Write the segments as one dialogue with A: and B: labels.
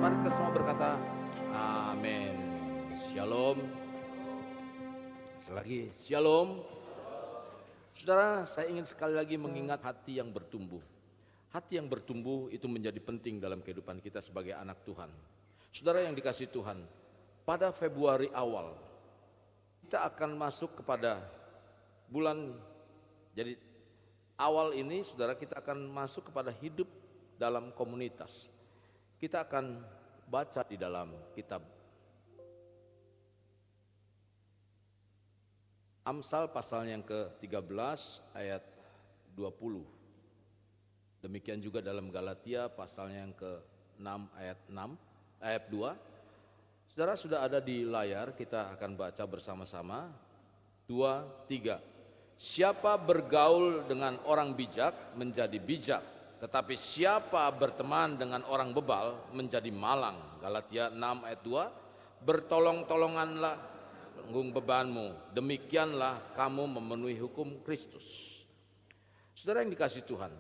A: Mari kita semua berkata, amin. Shalom. Selagi shalom. Saudara, saya ingin sekali lagi mengingat hati yang bertumbuh. Hati yang bertumbuh itu menjadi penting dalam kehidupan kita sebagai anak Tuhan. Saudara yang dikasihi Tuhan, pada Februari awal, kita akan masuk kepada bulan, jadi awal ini saudara kita akan masuk kepada hidup dalam komunitas. Kita akan baca di dalam kitab Amsal pasal yang ke-13 ayat 20. Demikian juga dalam Galatia pasal yang ke-6 ayat 2. Saudara sudah ada di layar, kita akan baca bersama-sama. 2, 3. Siapa bergaul dengan orang bijak menjadi bijak, tetapi siapa berteman dengan orang bebal menjadi malang. Galatia 6 ayat 2. Bertolong-tolonganlah tanggung bebanmu, demikianlah kamu memenuhi hukum Kristus. Saudara yang dikasihi Tuhan,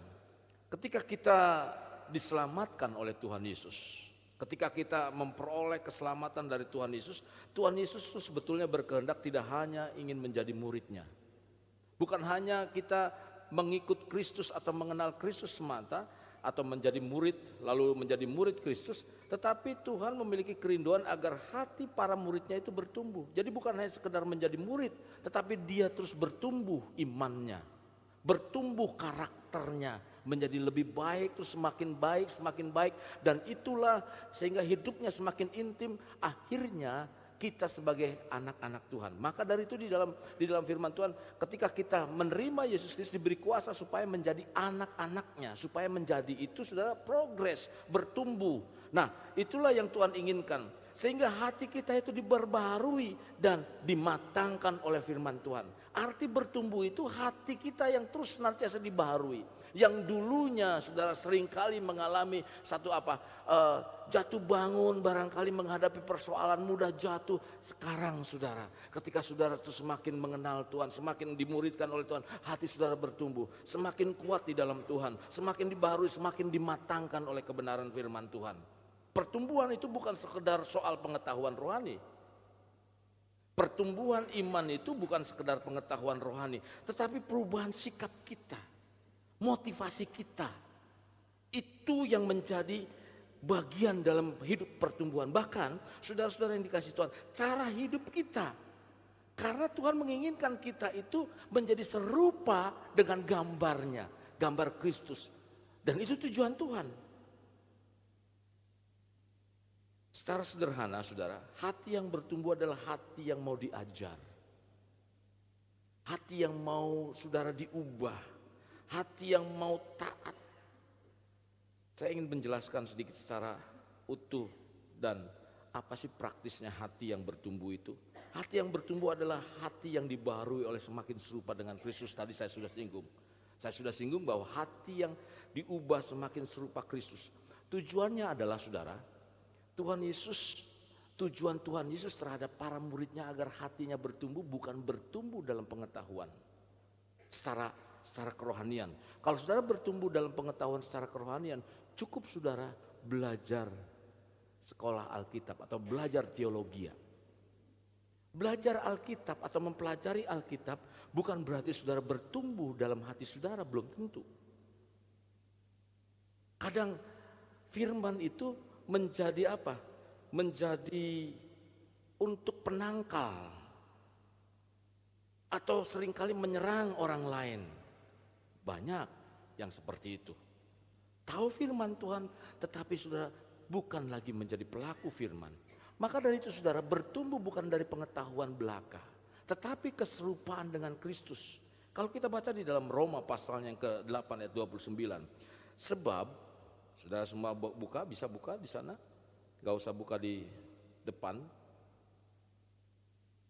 A: ketika kita diselamatkan oleh Tuhan Yesus, ketika kita memperoleh keselamatan dari Tuhan Yesus itu sebetulnya berkehendak tidak hanya ingin menjadi muridnya. Bukan hanya kita mengikut Kristus atau mengenal Kristus semata, atau menjadi murid lalu menjadi murid Kristus, tetapi Tuhan memiliki kerinduan agar hati para muridnya itu bertumbuh. Jadi bukan hanya sekedar menjadi murid, tetapi dia terus bertumbuh imannya, bertumbuh karakternya menjadi lebih baik, terus semakin baik, dan itulah sehingga hidupnya semakin intim. Akhirnya kita sebagai anak-anak Tuhan. Maka dari itu di dalam firman Tuhan, ketika kita menerima Yesus Kristus diberi kuasa supaya menjadi anak-anaknya, supaya menjadi itu saudara progres, bertumbuh. Nah, itulah yang Tuhan inginkan, sehingga hati kita itu diperbaharui dan dimatangkan oleh firman Tuhan. Arti bertumbuh itu hati kita yang terus senantiasa dibaharui. Yang dulunya saudara seringkali mengalami satu jatuh bangun, barangkali menghadapi persoalan mudah jatuh. Sekarang saudara, ketika saudara terus semakin mengenal Tuhan, semakin dimuridkan oleh Tuhan, hati saudara bertumbuh, semakin kuat di dalam Tuhan, semakin dibaharui, semakin dimatangkan oleh kebenaran firman Tuhan. Pertumbuhan itu bukan sekedar soal pengetahuan rohani. Pertumbuhan iman itu bukan sekedar pengetahuan rohani, tetapi perubahan sikap kita, motivasi kita. Itu yang menjadi bagian dalam hidup pertumbuhan. Bahkan saudara-saudara yang dikasihi Tuhan, cara hidup kita. Karena Tuhan menginginkan kita itu menjadi serupa dengan gambarnya, gambar Kristus. Dan itu tujuan Tuhan. Secara sederhana saudara, hati yang bertumbuh adalah hati yang mau diajar. Hati yang mau saudara diubah. Hati yang mau taat. Saya ingin menjelaskan sedikit secara utuh dan apa sih praktisnya hati yang bertumbuh itu. Hati yang bertumbuh adalah hati yang dibaharui oleh semakin serupa dengan Kristus. Tadi saya sudah singgung. Saya sudah singgung bahwa hati yang diubah semakin serupa Kristus. Tujuannya adalah saudara, tujuan Tuhan Yesus terhadap para muridnya agar hatinya bertumbuh bukan bertumbuh dalam pengetahuan secara kerohanian. Kalau saudara bertumbuh dalam pengetahuan secara kerohanian, cukup saudara belajar sekolah Alkitab atau belajar teologi. Belajar Alkitab atau mempelajari Alkitab bukan berarti saudara bertumbuh dalam hati saudara, belum tentu. Kadang firman itu menjadi menjadi untuk penangkal atau seringkali menyerang orang lain. Banyak yang seperti itu. Tahu firman Tuhan, tetapi saudara bukan lagi menjadi pelaku firman. Maka dari itu saudara bertumbuh bukan dari pengetahuan belaka, tetapi keserupaan dengan Kristus. Kalau kita baca di dalam Roma pasal yang ke-8 ayat 29. Sebab, saudara semua buka, bisa buka di sana. Gak usah buka di depan.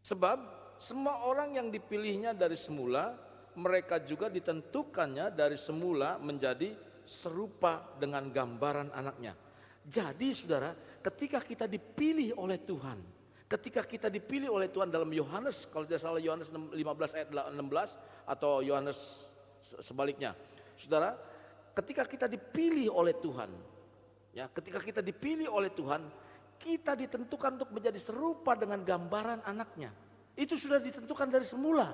A: Sebab semua orang yang dipilihnya dari semula, mereka juga ditentukannya dari semula menjadi serupa dengan gambaran anaknya. Jadi saudara, ketika kita dipilih oleh Tuhan, dalam Yohanes, kalau tidak salah Yohanes 15 ayat 16 atau Yohanes sebaliknya. Saudara, ketika kita dipilih oleh Tuhan, Ya, ketika kita dipilih oleh Tuhan, kita ditentukan untuk menjadi serupa dengan gambaran anaknya. Itu sudah ditentukan dari semula.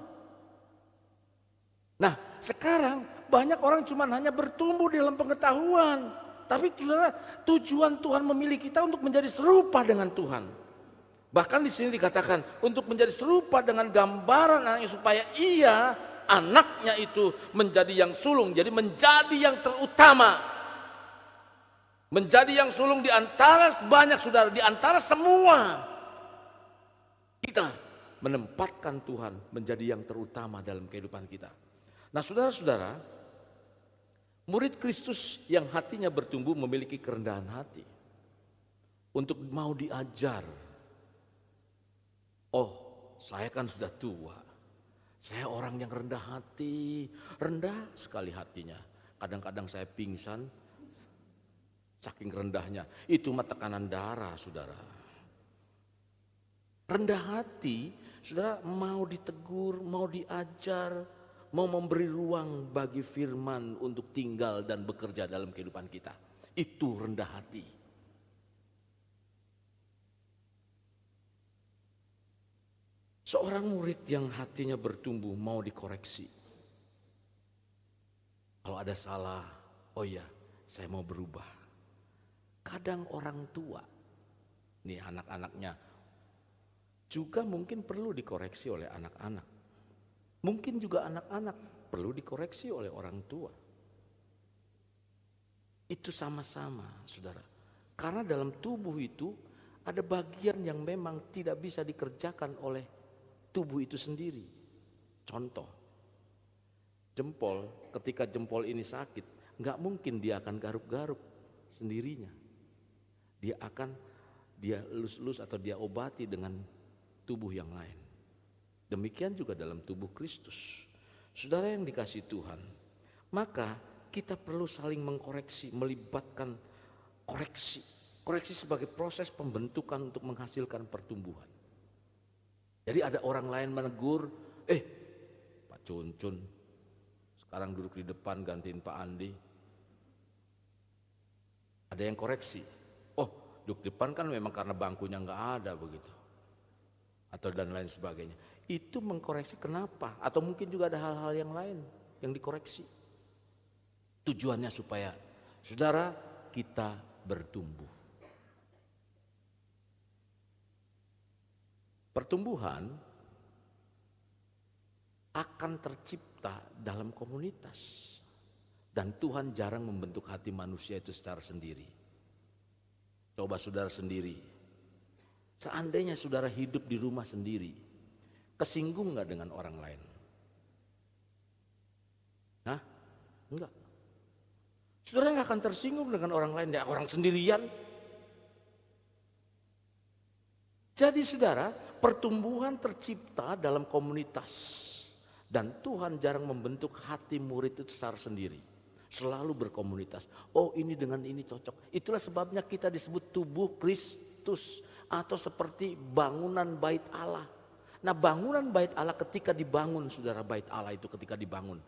A: Nah, sekarang banyak orang cuma hanya bertumbuh dalam pengetahuan. Tapi saudara, tujuan Tuhan memilih kita untuk menjadi serupa dengan Tuhan. Bahkan di sini dikatakan untuk menjadi serupa dengan gambaran anaknya supaya ia, anaknya itu menjadi yang sulung, jadi menjadi yang terutama. Menjadi yang sulung di antara banyak saudara, di antara semua. Kita menempatkan Tuhan menjadi yang terutama dalam kehidupan kita. Nah saudara-saudara, murid Kristus yang hatinya bertumbuh memiliki kerendahan hati. Untuk mau diajar. Oh, saya kan sudah tua. Saya orang yang rendah hati, rendah sekali hatinya. Kadang-kadang saya pingsan, saking rendahnya. Itu mah tekanan darah, saudara. Rendah hati, saudara, mau ditegur, mau diajar, mau memberi ruang bagi firman untuk tinggal dan bekerja dalam kehidupan kita. Itu rendah hati. Seorang murid yang hatinya bertumbuh mau dikoreksi. Kalau ada salah, oh iya, saya mau berubah. Kadang orang tua, nih anak-anaknya, juga mungkin perlu dikoreksi oleh anak-anak. Mungkin juga anak-anak perlu dikoreksi oleh orang tua. Itu sama-sama, saudara. Karena dalam tubuh itu ada bagian yang memang tidak bisa dikerjakan oleh tubuh itu sendiri. Contoh, jempol, ketika jempol ini sakit, nggak mungkin dia akan garuk-garuk sendirinya. Dia elus-elus atau dia obati dengan tubuh yang lain. Demikian juga dalam tubuh Kristus. Saudara yang dikasihi Tuhan, maka kita perlu saling mengkoreksi, melibatkan koreksi. Koreksi sebagai proses pembentukan untuk menghasilkan pertumbuhan. Jadi ada orang lain menegur, Pak Cuncun sekarang duduk di depan gantiin Pak Andi. Ada yang koreksi. Oh, duduk di depan kan memang karena bangkunya nggak ada begitu. Atau dan lain sebagainya. Itu mengkoreksi kenapa? Atau mungkin juga ada hal-hal yang lain yang dikoreksi. Tujuannya supaya saudara kita bertumbuh. Pertumbuhan akan tercipta dalam komunitas. Dan Tuhan jarang membentuk hati manusia itu secara sendiri. Coba saudara sendiri. Seandainya saudara hidup di rumah sendiri, kesinggung gak dengan orang lain? Hah? Enggak. Saudara gak akan tersinggung dengan orang lain, ya orang sendirian. Jadi saudara, pertumbuhan tercipta dalam komunitas. Dan Tuhan jarang membentuk hati murid itu secara sendiri. Selalu berkomunitas. Oh ini dengan ini cocok. Itulah sebabnya kita disebut tubuh Kristus. Atau seperti bangunan bait Allah. Nah bangunan bait Allah ketika dibangun, saudara, bait Allah itu ketika dibangun.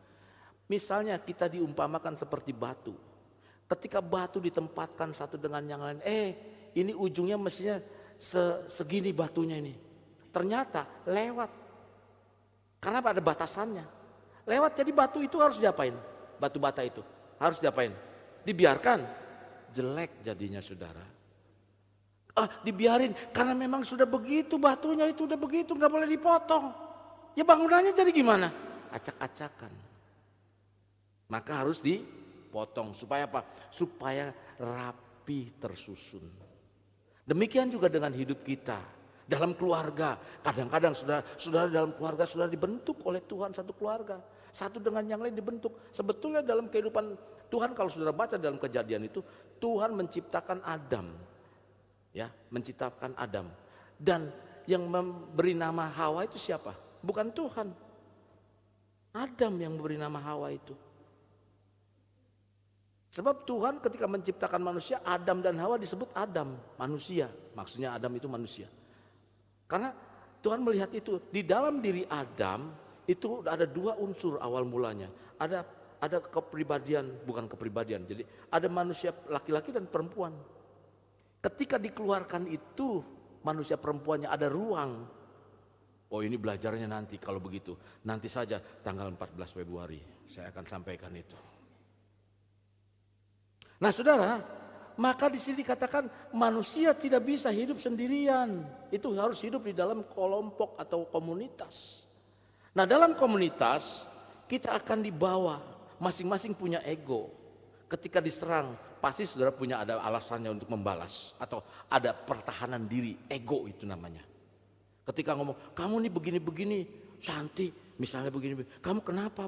A: Misalnya kita diumpamakan seperti batu. Ketika batu ditempatkan satu dengan yang lain. Ini ujungnya mestinya segini batunya ini. Ternyata lewat. Karena ada batasannya. Lewat, jadi batu itu harus diapain? Batu bata itu harus diapain? Dibiarkan. Jelek jadinya saudara. Dibiarin karena memang sudah begitu, batunya itu udah begitu, nggak boleh dipotong. Ya bangunannya jadi gimana? Acak-acakan. Maka harus dipotong supaya apa? Supaya rapi tersusun. Demikian juga dengan hidup kita. Dalam keluarga, kadang-kadang saudara dalam keluarga sudah dibentuk oleh Tuhan satu keluarga. Satu dengan yang lain dibentuk. Sebetulnya dalam kehidupan Tuhan, kalau saudara baca dalam Kejadian itu, Tuhan menciptakan Adam. Ya, menciptakan Adam. Dan yang memberi nama Hawa itu siapa? Bukan Tuhan. Adam yang memberi nama Hawa itu. Sebab Tuhan ketika menciptakan manusia, Adam dan Hawa disebut Adam, manusia. Maksudnya Adam itu manusia. Karena Tuhan melihat itu, di dalam diri Adam itu ada dua unsur awal mulanya. Ada ada kepribadian, bukan kepribadian. Jadi ada manusia laki-laki dan perempuan. Ketika dikeluarkan itu manusia perempuannya ada ruang. Oh ini belajarnya nanti kalau begitu. Nanti saja tanggal 14 Februari saya akan sampaikan itu. Nah saudara, maka di sini dikatakan manusia tidak bisa hidup sendirian. Itu harus hidup di dalam kelompok atau komunitas. Nah dalam komunitas kita akan dibawa, masing-masing punya ego. Ketika diserang pasti saudara punya ada alasannya untuk membalas. Atau ada pertahanan diri, ego itu namanya. Ketika ngomong, kamu nih begini-begini, Santi misalnya begini, kamu kenapa?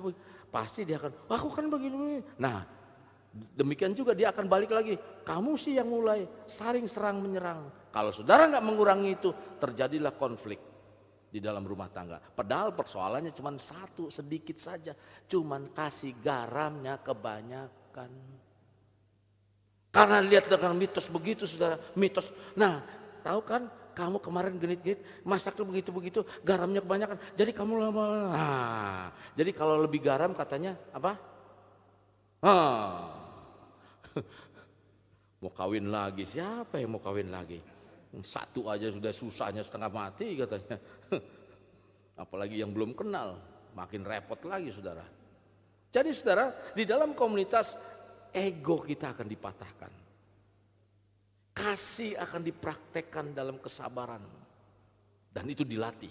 A: Pasti dia akan, aku kan begini-begini. Nah demikian juga dia akan balik lagi, kamu sih yang mulai, saling serang menyerang. Kalau saudara nggak mengurangi itu, terjadilah konflik di dalam rumah tangga. Padahal persoalannya cuma satu, sedikit saja. Cuman kasih garamnya kebanyakan. Karena lihat dengan mitos begitu saudara, mitos. Nah tahu kan kamu kemarin genit-genit, masak tuh begitu-begitu, garamnya kebanyakan. Jadi kamu lama. Nah, jadi kalau lebih garam katanya apa? Mau kawin lagi, siapa yang mau kawin lagi? Satu aja sudah susahnya setengah mati katanya. Apalagi yang belum kenal, makin repot lagi saudara. Jadi saudara, di dalam komunitas ego kita akan dipatahkan. Kasih akan dipraktekkan dalam kesabaran. Dan itu dilatih.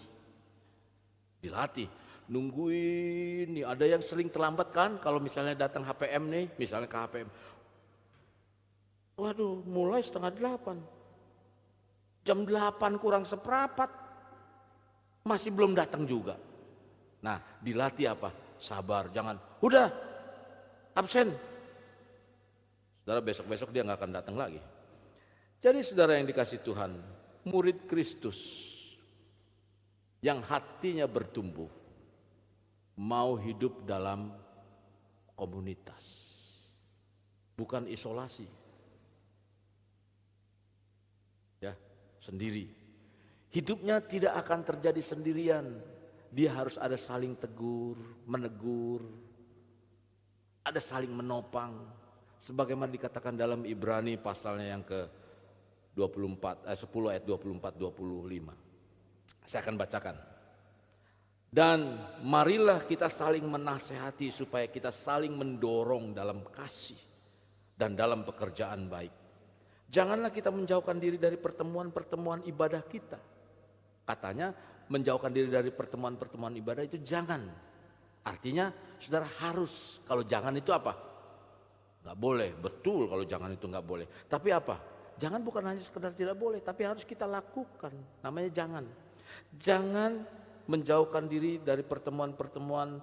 A: Dilatih. Nungguin nih, ada yang sering terlambat kan kalau misalnya datang HPM nih, misalnya ke HPM. Waduh, mulai 7:30. Jam 8 kurang seperempat. Masih belum datang juga. Nah, dilatih apa? Sabar, jangan, udah absen. Saudara besok-besok dia nggak akan datang lagi. Jadi saudara yang dikasih Tuhan, murid Kristus yang hatinya bertumbuh, mau hidup dalam komunitas, bukan isolasi. Ya, sendiri. Hidupnya tidak akan terjadi sendirian. Dia harus ada saling tegur, menegur, ada saling menopang. Sebagaimana dikatakan dalam Ibrani pasalnya yang ke 10 ayat 24-25. Saya akan bacakan. Dan marilah kita saling menasehati supaya kita saling mendorong dalam kasih dan dalam pekerjaan baik. Janganlah kita menjauhkan diri dari pertemuan-pertemuan ibadah kita. Katanya menjauhkan diri dari pertemuan-pertemuan ibadah itu jangan. Artinya saudara harus, kalau jangan itu apa? Gak boleh, betul kalau jangan itu gak boleh. Tapi apa? Jangan bukan hanya sekedar tidak boleh, tapi harus kita lakukan. Namanya jangan. Jangan menjauhkan diri dari pertemuan-pertemuan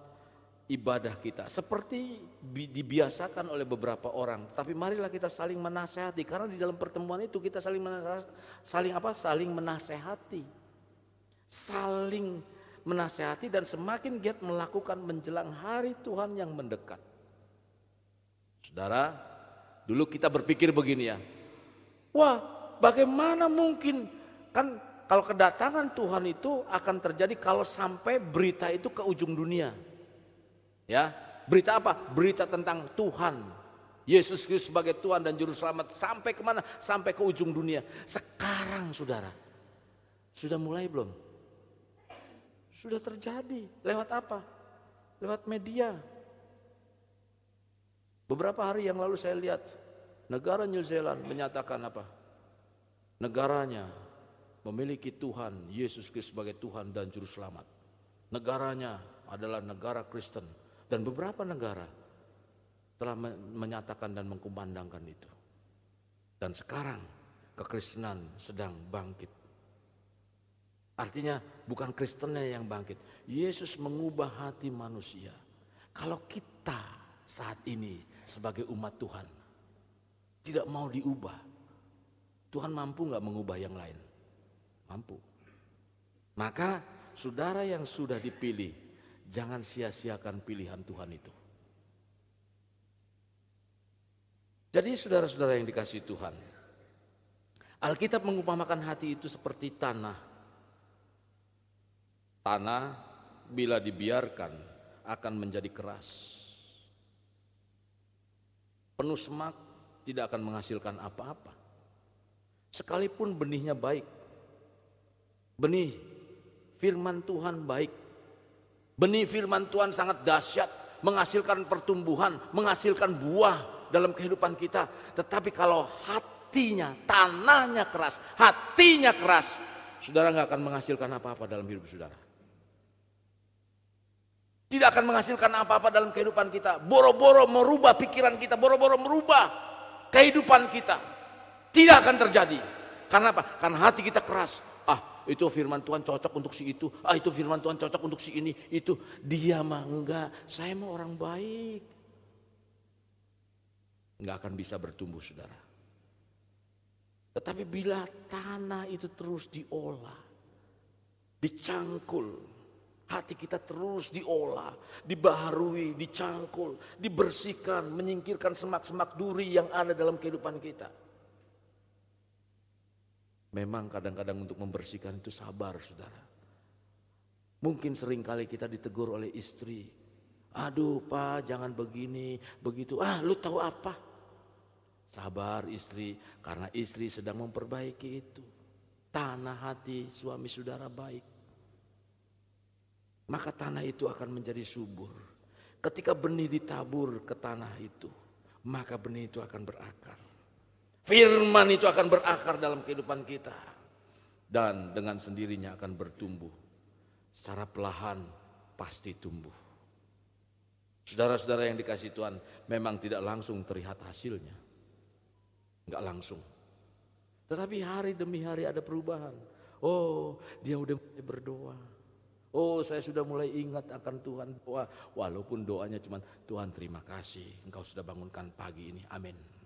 A: ibadah kita. Seperti dibiasakan oleh beberapa orang. Tapi marilah kita saling menasehati. Karena di dalam pertemuan itu kita saling menasehati. Saling menasehati dan semakin giat melakukan menjelang hari Tuhan yang mendekat. Saudara, dulu kita berpikir begini ya. Wah, bagaimana mungkin, kan kalau kedatangan Tuhan itu akan terjadi kalau sampai berita itu ke ujung dunia. Ya, berita apa? Berita tentang Tuhan, Yesus Kristus sebagai Tuhan dan Juru Selamat sampai kemana? Sampai ke ujung dunia. Sekarang saudara, sudah mulai belum? Sudah terjadi. Lewat apa? Lewat media. Beberapa hari yang lalu saya lihat negara New Zealand menyatakan apa? Negaranya memiliki Tuhan, Yesus Kristus sebagai Tuhan dan Juru Selamat. Negaranya adalah negara Kristen. Dan beberapa negara telah menyatakan dan mengkumandangkan itu. Dan sekarang kekristenan sedang bangkit. Artinya bukan Kristennya yang bangkit. Yesus mengubah hati manusia. Kalau kita saat ini sebagai umat Tuhan tidak mau diubah, Tuhan mampu gak mengubah yang lain? Mampu. Maka saudara yang sudah dipilih, jangan sia-siakan pilihan Tuhan itu. Jadi saudara-saudara yang dikasihi Tuhan, Alkitab mengumpamakan hati itu seperti tanah. Tanah bila dibiarkan akan menjadi keras. penuh semak, tidak akan menghasilkan apa-apa. Sekalipun benihnya baik, benih firman Tuhan baik, benih firman Tuhan sangat dahsyat, menghasilkan pertumbuhan, menghasilkan buah dalam kehidupan kita. Tetapi kalau hatinya, tanahnya keras, hatinya keras, saudara nggak akan menghasilkan apa-apa dalam hidup saudara. Tidak akan menghasilkan apa-apa dalam kehidupan kita. Boro-boro merubah pikiran kita, boro-boro merubah kehidupan kita. Tidak akan terjadi. Karena apa? Karena hati kita keras. Ah, itu firman Tuhan cocok untuk si itu. Ah, itu firman Tuhan cocok untuk si ini. Itu dia mah enggak. Saya mah orang baik. Enggak akan bisa bertumbuh, saudara. Tetapi bila tanah itu terus diolah, dicangkul, hati kita terus diolah, dibaharui, dicangkul, dibersihkan, menyingkirkan semak-semak duri yang ada dalam kehidupan kita. Memang kadang-kadang untuk membersihkan itu sabar, saudara. Mungkin seringkali kita ditegur oleh istri. Aduh Pak, jangan begini, begitu. Ah, lu tahu apa? Sabar istri, karena istri sedang memperbaiki itu. Tanah hati suami saudara baik, maka tanah itu akan menjadi subur. Ketika benih ditabur ke tanah itu, maka benih itu akan berakar. Firman itu akan berakar dalam kehidupan kita. Dan dengan sendirinya akan bertumbuh. Secara perlahan pasti tumbuh. Saudara-saudara yang dikasihi Tuhan, memang tidak langsung terlihat hasilnya. Enggak langsung. Tetapi hari demi hari ada perubahan. Oh, dia udah mulai berdoa. Oh, saya sudah mulai ingat akan Tuhan doa. Walaupun doanya cuma Tuhan terima kasih Engkau sudah bangunkan pagi ini. Amin.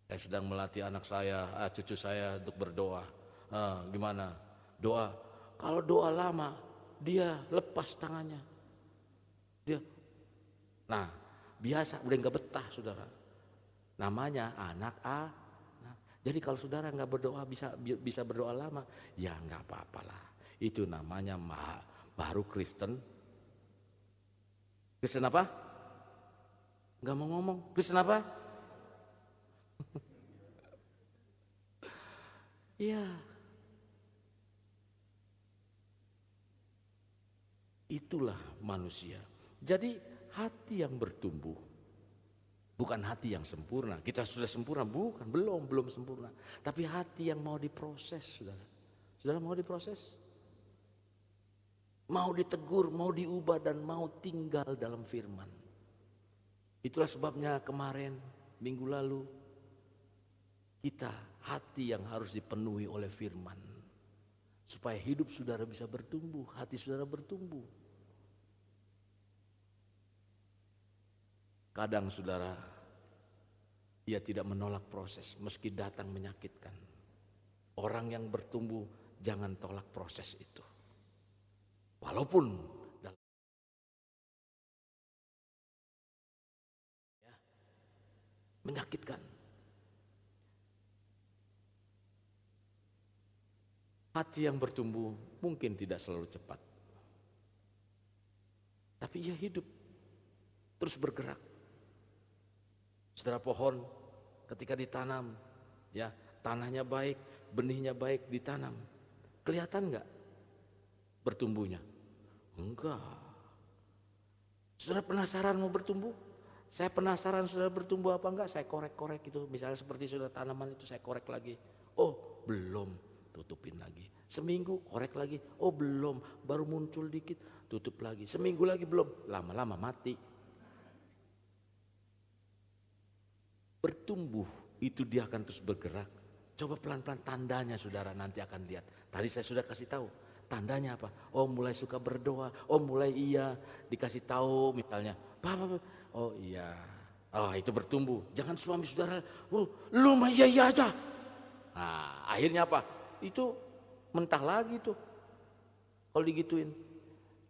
A: Saya sedang melatih anak saya, cucu saya untuk berdoa. Gimana? Doa. Kalau doa lama, dia lepas tangannya. Nah, biasa udah nggak betah, saudara. Namanya anak Jadi kalau saudara nggak berdoa bisa berdoa lama, ya nggak apa-apalah. Itu namanya baru Kristen. Kristen apa? Nggak mau ngomong. Kristen apa? Iya. Itulah manusia. Jadi hati yang bertumbuh, bukan hati yang sempurna. Kita sudah sempurna, bukan, belum sempurna. Tapi hati yang mau diproses, saudara. Saudara mau diproses? Mau ditegur, mau diubah, dan mau tinggal dalam firman. Itulah sebabnya kemarin, minggu lalu, kita hati yang harus dipenuhi oleh firman. Supaya hidup saudara bisa bertumbuh, hati saudara bertumbuh. Kadang saudara, ia tidak menolak proses meski datang menyakitkan. Orang yang bertumbuh jangan tolak proses itu. Walaupun menyakitkan. Hati yang bertumbuh mungkin tidak selalu cepat. Tapi ia hidup, terus bergerak. Saudara, pohon ketika ditanam, ya tanahnya baik, benihnya baik, ditanam. Kelihatan enggak bertumbuhnya? Enggak. Saudara penasaran mau bertumbuh? Saya penasaran saudara bertumbuh apa enggak? Saya korek-korek itu. Misalnya seperti saudara tanaman itu saya korek lagi. Oh belum, tutupin lagi. Seminggu korek lagi. Oh belum, baru muncul dikit, tutup lagi. Seminggu lagi belum, lama-lama mati. Bertumbuh itu dia akan terus bergerak. Coba pelan-pelan tandanya saudara nanti akan lihat. Tadi saya sudah kasih tahu. Tandanya apa? Oh mulai suka berdoa. Oh mulai iya dikasih tahu misalnya. Papa, oh iya. Oh itu bertumbuh. Jangan suami saudara. Oh, lu mah iya aja. Nah akhirnya apa? Itu mentah lagi tuh. Kalau digituin.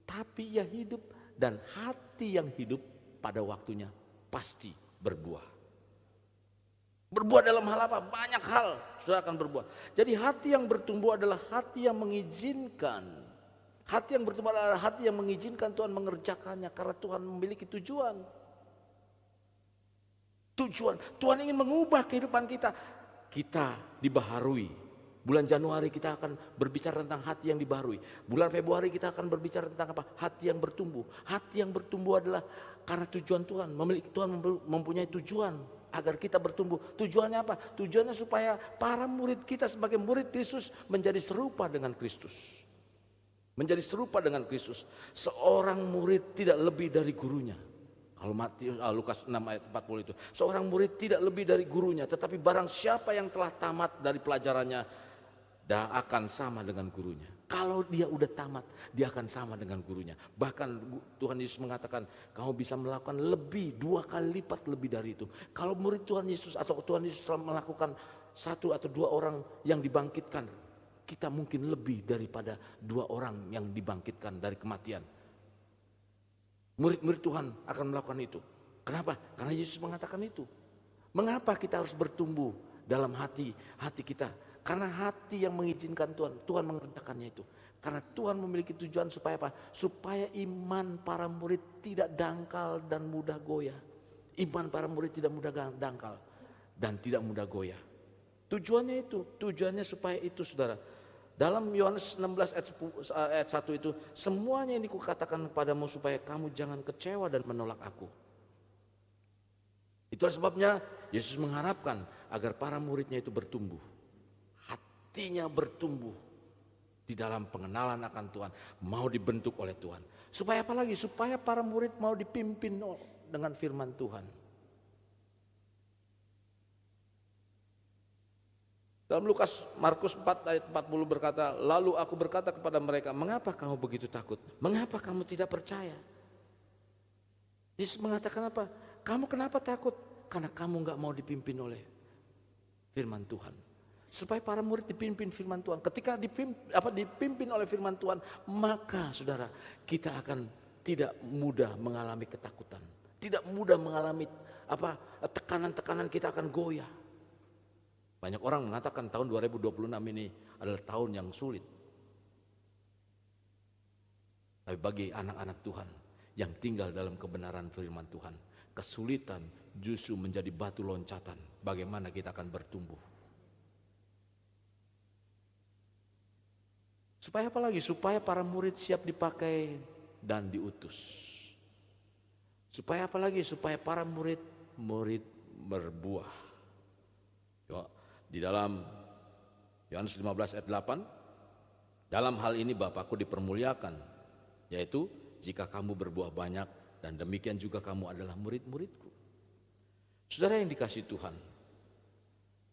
A: Tapi ia hidup. Dan hati yang hidup pada waktunya pasti berbuah. Berbuah dalam hal apa? Banyak hal saudara akan berbuah. Jadi hati yang bertumbuh adalah hati yang mengizinkan Hati yang bertumbuh adalah hati yang mengizinkan Tuhan mengerjakannya karena Tuhan memiliki tujuan. Tuhan ingin mengubah kehidupan kita. Kita dibaharui. Bulan Januari kita akan berbicara tentang hati yang dibaharui. Bulan Februari kita akan berbicara tentang apa? Hati yang bertumbuh. Hati yang bertumbuh adalah karena tujuan Tuhan. Tuhan mempunyai tujuan agar kita bertumbuh. Tujuannya apa? Tujuannya supaya para murid kita sebagai murid Kristus menjadi serupa dengan Kristus. Menjadi serupa dengan Kristus. Seorang murid tidak lebih dari gurunya. Kalau Lukas 6 ayat 40 itu. Seorang murid tidak lebih dari gurunya. Tetapi barang siapa yang telah tamat dari pelajarannya, dia akan sama dengan gurunya. Kalau dia udah tamat, dia akan sama dengan gurunya. Bahkan Tuhan Yesus mengatakan, kamu bisa melakukan lebih, 2 kali lipat lebih dari itu. Kalau murid Tuhan Yesus atau Tuhan Yesus telah melakukan 1 atau 2 orang yang dibangkitkan, kita mungkin lebih daripada 2 orang yang dibangkitkan dari kematian. Murid-murid Tuhan akan melakukan itu. Kenapa? Karena Yesus mengatakan itu. Mengapa kita harus bertumbuh dalam hati kita? Karena hati yang mengizinkan Tuhan, Tuhan mengerjakannya itu. Karena Tuhan memiliki tujuan supaya apa? Supaya iman para murid tidak dangkal dan mudah goyah. Iman para murid tidak mudah dangkal dan tidak mudah goyah. Tujuannya itu, tujuannya supaya itu saudara. Dalam Yohanes 16 ayat 1 itu, semuanya yang dikatakan kepadamu supaya kamu jangan kecewa dan menolak aku. Itulah sebabnya Yesus mengharapkan agar para muridnya itu bertumbuh. Hatinya bertumbuh di dalam pengenalan akan Tuhan, mau dibentuk oleh Tuhan. Supaya apa lagi? Supaya para murid mau dipimpin dengan firman Tuhan. Dalam Markus 4 ayat 40 berkata, lalu aku berkata kepada mereka, mengapa kamu begitu takut? Mengapa kamu tidak percaya? Yesus mengatakan apa? Kamu kenapa takut? Karena kamu gak mau dipimpin oleh firman Tuhan. Supaya para murid dipimpin firman Tuhan. Ketika dipimpin oleh firman Tuhan, maka saudara, kita akan tidak mudah mengalami ketakutan. Tidak mudah mengalami tekanan-tekanan, kita akan goyah. Banyak orang mengatakan tahun 2026 ini adalah tahun yang sulit. Tapi bagi anak-anak Tuhan yang tinggal dalam kebenaran firman Tuhan, kesulitan justru menjadi batu loncatan bagaimana kita akan bertumbuh. Supaya apa lagi? Supaya para murid siap dipakai dan diutus. Supaya apa lagi? Supaya para murid berbuah. Di dalam Yohanes 15 ayat 8, dalam hal ini Bapakku dipermuliakan, yaitu jika kamu berbuah banyak dan demikian juga kamu adalah murid-muridku. Saudara yang dikasihi Tuhan,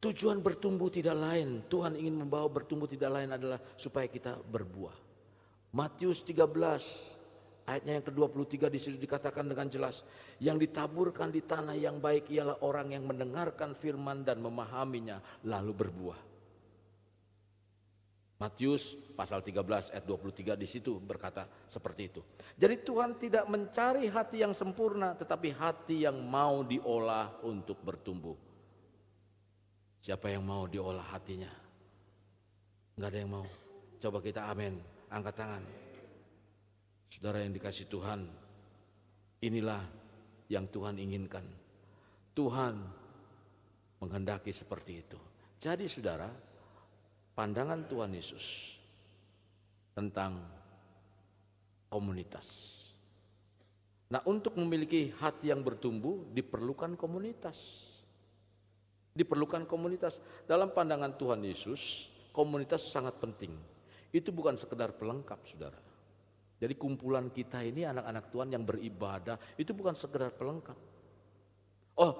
A: tujuan bertumbuh tidak lain, Tuhan ingin membawa bertumbuh tidak lain adalah supaya kita berbuah. Matius 13 ayatnya yang ke-23 di situ dikatakan dengan jelas, yang ditaburkan di tanah yang baik ialah orang yang mendengarkan firman dan memahaminya lalu berbuah. Matius pasal 13 ayat 23 di situ berkata seperti itu. Jadi Tuhan tidak mencari hati yang sempurna, tetapi hati yang mau diolah untuk bertumbuh. Siapa yang mau diolah hatinya? Enggak ada yang mau. Coba kita amin, angkat tangan. Saudara yang dikasihi Tuhan, inilah yang Tuhan inginkan. Tuhan menghendaki seperti itu. Jadi saudara, pandangan Tuhan Yesus tentang komunitas. Nah, untuk memiliki hati yang bertumbuh diperlukan komunitas. Diperlukan komunitas. Dalam pandangan Tuhan Yesus, komunitas sangat penting. Itu bukan sekedar pelengkap, saudara. Jadi kumpulan kita ini anak-anak Tuhan yang beribadah itu bukan sekedar pelengkap. Oh,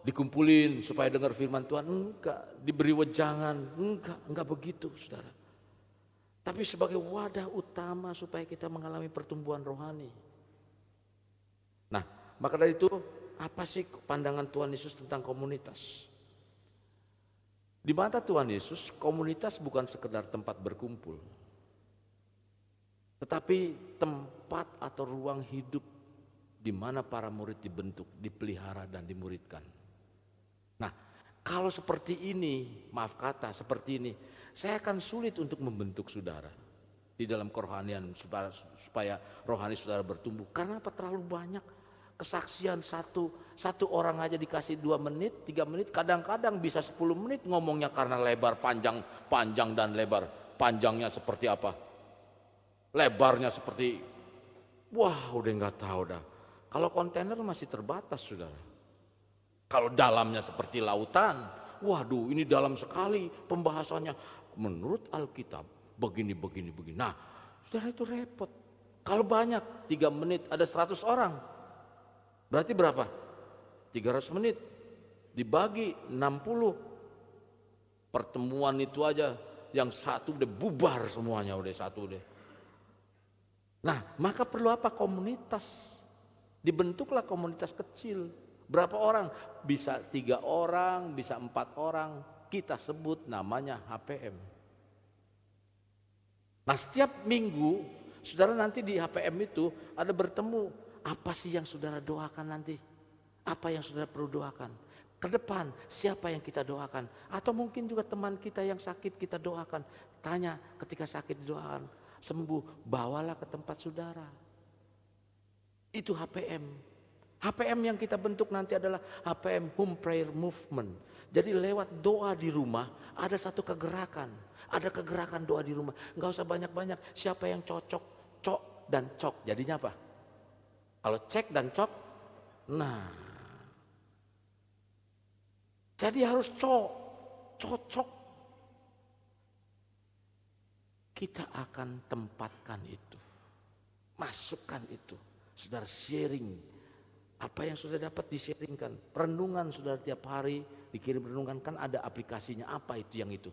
A: dikumpulin supaya dengar firman Tuhan, enggak. Diberi wejangan, enggak begitu, saudara. Tapi sebagai wadah utama supaya kita mengalami pertumbuhan rohani. Nah, maka dari itu apa sih pandangan Tuhan Yesus tentang komunitas? Di mata Tuhan Yesus, komunitas bukan sekedar tempat berkumpul, tetapi tempat atau ruang hidup di mana para murid dibentuk, dipelihara dan dimuridkan. Nah, kalau seperti ini, maaf kata seperti ini, saya akan sulit untuk membentuk saudara. di dalam kerohanian supaya rohani saudara bertumbuh. Karena apa? Terlalu banyak kesaksian satu orang aja dikasih 2 menit, 3 menit, kadang-kadang bisa 10 menit ngomongnya karena lebar, panjang dan lebar. Panjangnya seperti apa? Lebarnya seperti, wah udah nggak tahu dah. Kalau kontainer masih terbatas saudara. Kalau dalamnya seperti lautan, waduh ini dalam sekali pembahasannya. Menurut Alkitab begini. Nah saudara itu repot. Kalau banyak 3 menit ada 100 orang. Berarti berapa? 300 menit dibagi 60. Pertemuan itu aja yang satu udah bubar semuanya, udah satu deh. Nah maka perlu apa? Komunitas. Dibentuklah komunitas kecil. Berapa orang? Bisa 3 orang, bisa 4 orang. Kita sebut namanya HPM. Nah setiap minggu saudara nanti di HPM itu ada bertemu. Apa sih yang saudara doakan nanti? Apa yang saudara perlu doakan? Ke depan siapa yang kita doakan? Atau mungkin juga teman kita yang sakit kita doakan. Tanya ketika sakit doakan. Sembuh, bawalah ke tempat saudara. Itu HPM. HPM yang kita bentuk nanti adalah HPM Home Prayer Movement. Jadi lewat doa di rumah ada satu kegerakan. Ada kegerakan doa di rumah. Nggak usah banyak-banyak. Siapa yang cocok, cok dan cok. Jadinya apa? Kalau cek dan cok, nah. Jadi harus cocok. Kita akan tempatkan itu. Masukkan itu. Saudara sharing. Apa yang sudah dapat di-sharingkan. Renungan saudara tiap hari dikirim renungan, kan ada aplikasinya. Apa itu yang itu?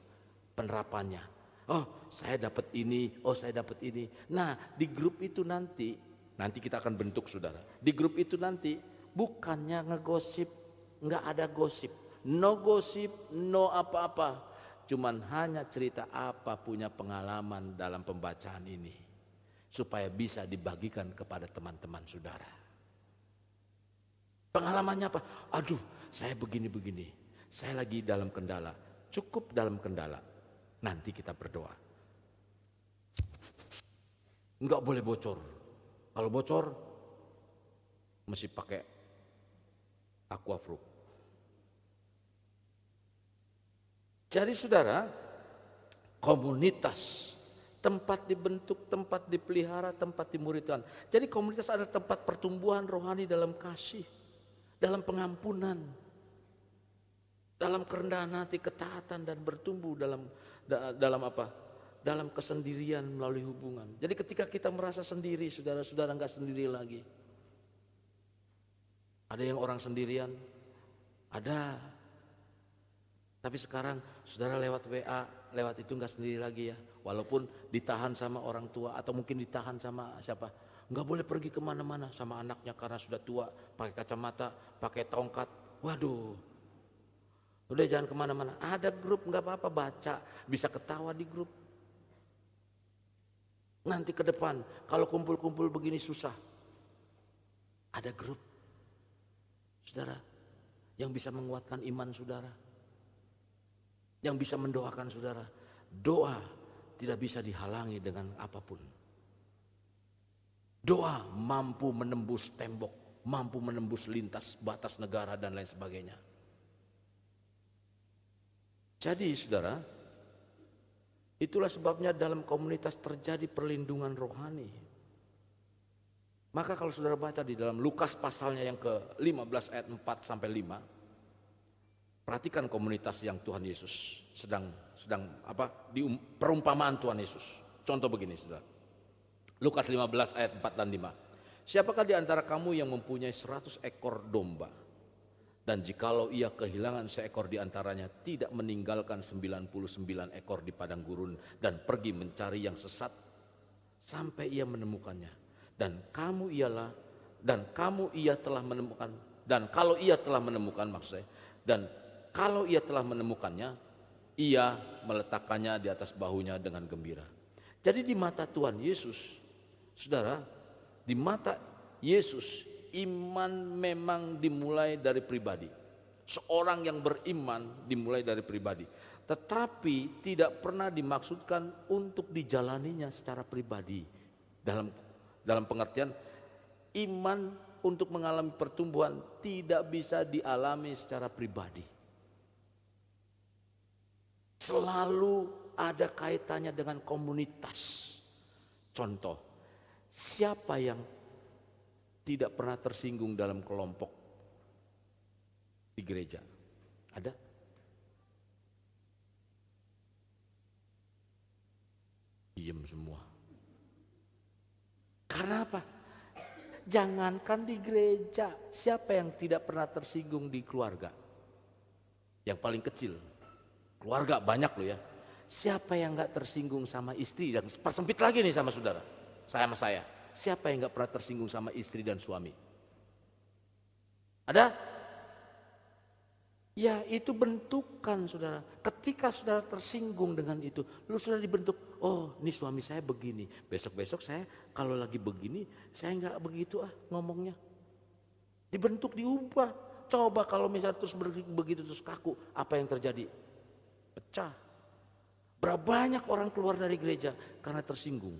A: Penerapannya. Oh saya dapat ini, oh saya dapat ini. Nah di grup itu nanti kita akan bentuk saudara. Di grup itu nanti bukannya ngegosip, nggak ada gosip. No gosip, no apa-apa. Cuman hanya cerita apa punya pengalaman dalam pembacaan ini. Supaya bisa dibagikan kepada teman-teman saudara. Pengalamannya apa? Aduh, saya begini. Saya lagi dalam kendala. Cukup dalam kendala. Nanti kita berdoa. Enggak boleh bocor. Kalau bocor, mesti pakai aquaflow. Jadi saudara, komunitas, tempat dibentuk, tempat dipelihara, tempat dimuridkan. Jadi komunitas adalah tempat pertumbuhan rohani dalam kasih. Dalam pengampunan, dalam kerendahan hati, ketaatan dan bertumbuh dalam apa? Dalam kesendirian melalui hubungan. Jadi ketika kita merasa sendiri, saudara-saudara enggak sendiri lagi. Ada yang orang sendirian, ada. Tapi sekarang saudara lewat WA, lewat itu enggak sendiri lagi ya. Walaupun ditahan sama orang tua atau mungkin ditahan sama siapa. Nggak boleh pergi kemana-mana sama anaknya karena sudah tua, pakai kacamata, pakai tongkat. Waduh, udah jangan kemana-mana. Ada grup nggak apa-apa, baca, bisa ketawa di grup. Nanti ke depan kalau kumpul-kumpul begini susah, ada grup, saudara, yang bisa menguatkan iman saudara, yang bisa mendoakan saudara. Doa tidak bisa dihalangi dengan apapun. Doa mampu menembus tembok, mampu menembus lintas batas negara dan lain sebagainya. Jadi saudara, itulah sebabnya dalam komunitas terjadi perlindungan rohani. Maka kalau saudara baca di dalam Lukas pasalnya yang ke-15 ayat 4 sampai 5, perhatikan komunitas yang Tuhan Yesus sedang di perumpamaan Tuhan Yesus. Contoh begini saudara. Lukas 15 ayat 4 dan 5. Siapakah di antara kamu yang mempunyai 100 ekor domba, dan jikalau ia kehilangan seekor di antaranya, tidak meninggalkan 99 ekor di padang gurun dan pergi mencari yang sesat sampai ia menemukannya. Dan kalau ia telah menemukannya, ia meletakkannya di atas bahunya dengan gembira. Jadi di mata Tuhan Yesus, saudara, di mata Yesus iman memang dimulai dari pribadi. Seorang yang beriman dimulai dari pribadi, tetapi tidak pernah dimaksudkan untuk dijalaninya secara pribadi. Dalam pengertian iman untuk mengalami pertumbuhan tidak bisa dialami secara pribadi. Selalu ada kaitannya dengan komunitas. Contoh, siapa yang tidak pernah tersinggung dalam kelompok di gereja? Ada? Diam semua. Karena apa? Jangankan di gereja, siapa yang tidak pernah tersinggung di keluarga? Yang paling kecil, keluarga banyak loh ya. Siapa yang gak tersinggung sama istri? Dan persempit lagi nih sama saudara, sama saya. Siapa yang gak pernah tersinggung sama istri dan suami? Ada? Ya, itu bentukan saudara. Ketika saudara tersinggung dengan itu, lu sudah dibentuk. Oh, ini suami saya begini. Besok-besok saya kalau lagi begini, saya gak begitu ngomongnya. Dibentuk, diubah. Coba kalau misalnya terus begitu terus kaku, apa yang terjadi? Pecah. Berapa banyak orang keluar dari gereja karena tersinggung,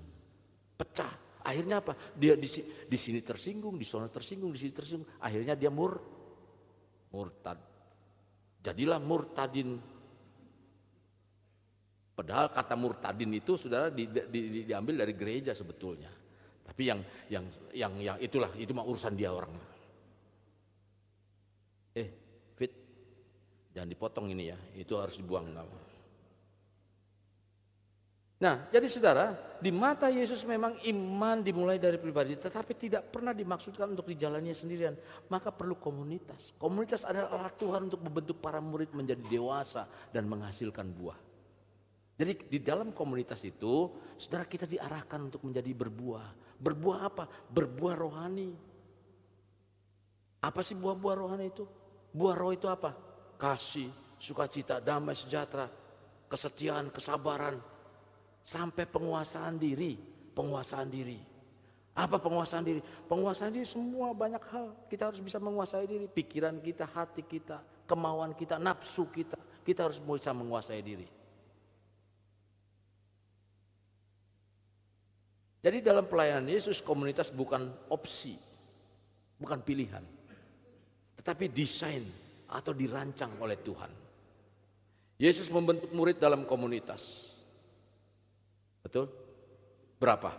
A: pecah. Akhirnya apa? Dia di sini tersinggung, di sana tersinggung, di sini tersinggung. Akhirnya dia murtad. Jadilah murtadin. Padahal kata murtadin itu saudara diambil dari gereja sebetulnya. Tapi yang itulah, itu mah urusan dia orang. Fit, jangan dipotong ini ya, itu harus dibuang. Nah, jadi saudara, di mata Yesus memang iman dimulai dari pribadi, tetapi tidak pernah dimaksudkan untuk dijalaninya sendirian. Maka perlu komunitas. Komunitas adalah alat Tuhan untuk membentuk para murid menjadi dewasa dan menghasilkan buah. Jadi di dalam komunitas itu, saudara, kita diarahkan untuk menjadi berbuah. Berbuah apa? Berbuah rohani. Apa sih buah-buah rohani itu? Buah roh itu apa? Kasih, sukacita, damai sejahtera, kesetiaan, kesabaran, sampai penguasaan diri. Penguasaan diri. Apa penguasaan diri? Penguasaan diri semua banyak hal. Kita harus bisa menguasai diri. Pikiran kita, hati kita, kemauan kita, nafsu kita. Kita harus bisa menguasai diri. Jadi dalam pelayanan Yesus, komunitas bukan opsi, bukan pilihan, tetapi desain atau dirancang oleh Tuhan. Yesus membentuk murid dalam komunitas. Betul? Berapa?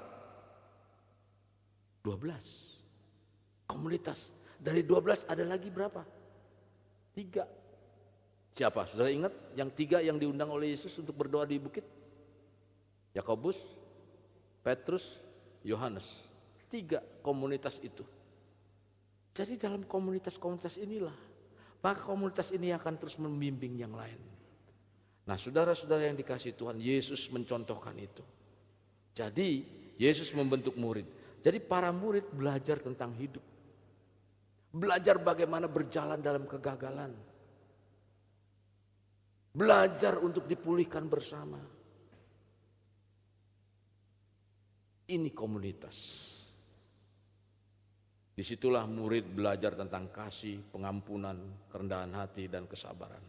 A: 12. Komunitas. Dari 12 ada lagi berapa? 3. Siapa? Saudara ingat yang 3 yang diundang oleh Yesus untuk berdoa di bukit? Yakobus, Petrus, Yohanes. 3 komunitas itu. Jadi dalam komunitas-komunitas inilah, maka komunitas ini akan terus membimbing yang lain. Nah, saudara-saudara yang dikasihi Tuhan, Yesus mencontohkan itu. Jadi Yesus membentuk murid. Jadi para murid belajar tentang hidup. Belajar bagaimana berjalan dalam kegagalan. Belajar untuk dipulihkan bersama. Ini komunitas. Disitulah murid belajar tentang kasih, pengampunan, kerendahan hati, dan kesabaran.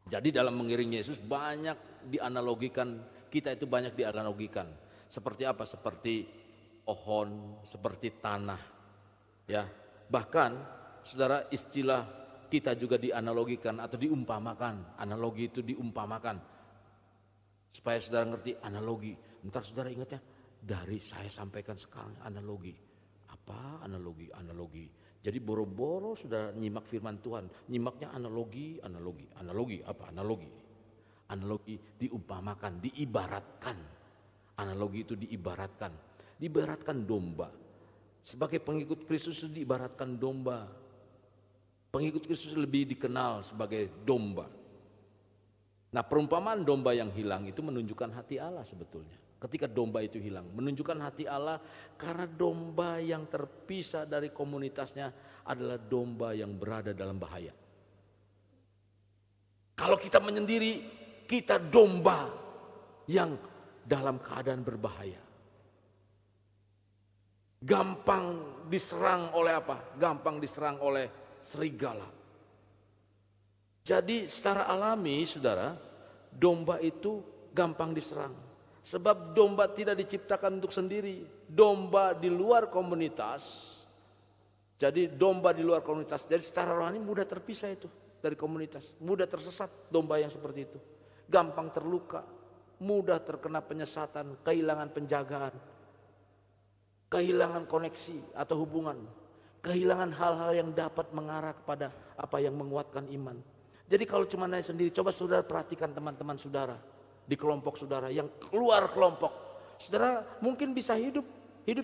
A: Jadi dalam mengiring Yesus banyak dianalogikan, kita itu banyak dianalogikan. Seperti apa? Seperti pohon, seperti tanah. Ya, bahkan saudara, istilah kita juga dianalogikan atau diumpamakan. Analogi itu diumpamakan. Supaya saudara ngerti analogi. Ntar saudara ingatnya, dari saya sampaikan sekarang analogi. Apa analogi? Analogi. Jadi boro-boro sudah nyimak firman Tuhan, nyimaknya analogi. Apa analogi? Analogi diumpamakan, diibaratkan. Analogi itu diibaratkan. Diibaratkan domba. Sebagai pengikut Kristus itu diibaratkan domba. Pengikut Kristus lebih dikenal sebagai domba. Nah, perumpamaan domba yang hilang itu menunjukkan hati Allah sebetulnya. Ketika domba itu hilang, menunjukkan hati Allah, karena domba yang terpisah dari komunitasnya adalah domba yang berada dalam bahaya. Kalau kita menyendiri, kita domba yang dalam keadaan berbahaya. Gampang diserang oleh apa? Gampang diserang oleh serigala. Jadi secara alami saudara, domba itu gampang diserang. Sebab domba tidak diciptakan untuk sendiri. Domba di luar komunitas. Jadi domba di luar komunitas. Jadi secara rohani mudah terpisah itu dari komunitas. Mudah tersesat domba yang seperti itu. Gampang terluka. Mudah terkena penyesatan, kehilangan penjagaan. Kehilangan koneksi atau hubungan. Kehilangan hal-hal yang dapat mengarah kepada apa yang menguatkan iman. Jadi kalau cuma nanya sendiri, coba saudara perhatikan teman-teman saudara di kelompok saudara yang keluar kelompok. Saudara mungkin bisa hidup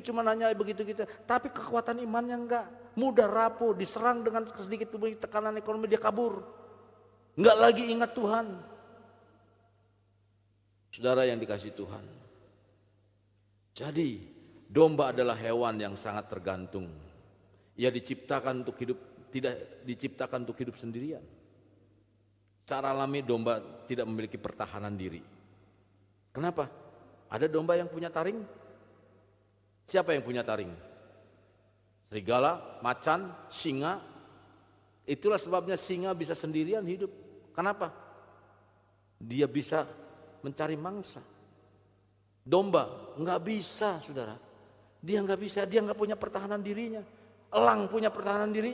A: cuma nanya begitu gitu, tapi kekuatan imannya enggak. Mudah rapuh, diserang dengan sedikit tekanan ekonomi dia kabur. Enggak lagi ingat Tuhan. Saudara yang dikasih Tuhan. Jadi domba adalah hewan yang sangat tergantung. Ia diciptakan untuk hidup, tidak diciptakan untuk hidup sendirian. Secara alami domba tidak memiliki pertahanan diri. Kenapa? Ada domba yang punya taring? Siapa yang punya taring? Serigala, macan, singa. Itulah sebabnya singa bisa sendirian hidup. Kenapa? Dia bisa mencari mangsa. Domba nggak bisa, saudara. Dia nggak bisa, dia nggak punya pertahanan dirinya. Elang punya pertahanan diri?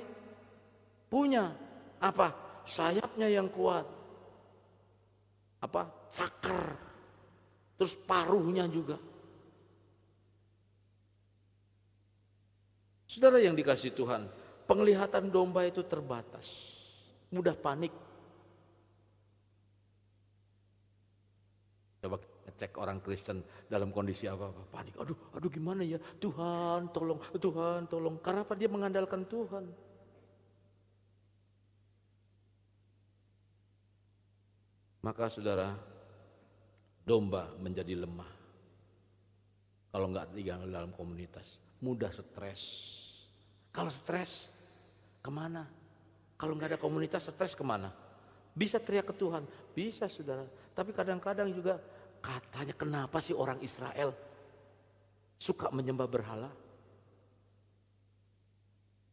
A: Punya. Apa? Sayapnya yang kuat. Apa? Cakar. Terus paruhnya juga. Saudara yang dikasih Tuhan, penglihatan domba itu terbatas. Mudah panik. Coba ngecek orang Kristen dalam kondisi apa-apa, panik. Aduh gimana ya? Tuhan tolong. Karena apa? Dia mengandalkan Tuhan. Maka saudara, domba menjadi lemah kalau nggak tinggal dalam komunitas, mudah stres. Kalau stres kemana? Kalau nggak ada komunitas, stres kemana? Bisa teriak ke Tuhan, bisa saudara. Tapi kadang-kadang juga katanya, kenapa sih orang Israel suka menyembah berhala?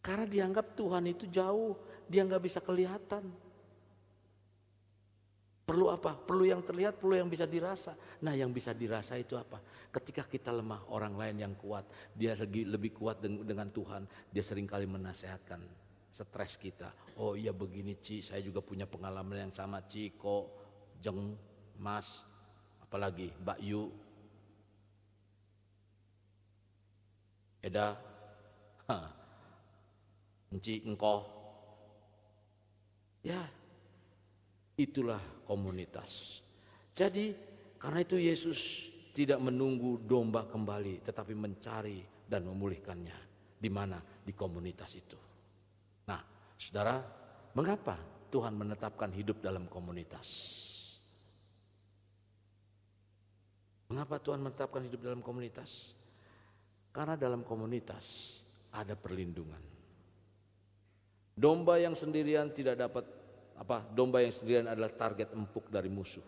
A: Karena dianggap Tuhan itu jauh, dia nggak bisa kelihatan. Perlu apa? Perlu yang terlihat, perlu yang bisa dirasa. Nah, yang bisa dirasa itu apa? Ketika kita lemah, orang lain yang kuat, dia lebih kuat dengan Tuhan, dia seringkali menasehatkan stres kita. Oh iya begini Ci, saya juga punya pengalaman yang sama Ci, kok, Jeng, Mas, apalagi Mbak Yu, Eda, Enci, Engkoh. Ya, itulah komunitas. Jadi karena itu Yesus tidak menunggu domba kembali, tetapi mencari dan memulihkannya. Di mana? Di komunitas itu. Nah, saudara, mengapa Tuhan menetapkan hidup dalam komunitas? Mengapa Tuhan menetapkan hidup dalam komunitas? Karena dalam komunitas ada perlindungan. Domba yang sendirian tidak dapat domba yang sendirian adalah target empuk dari musuh,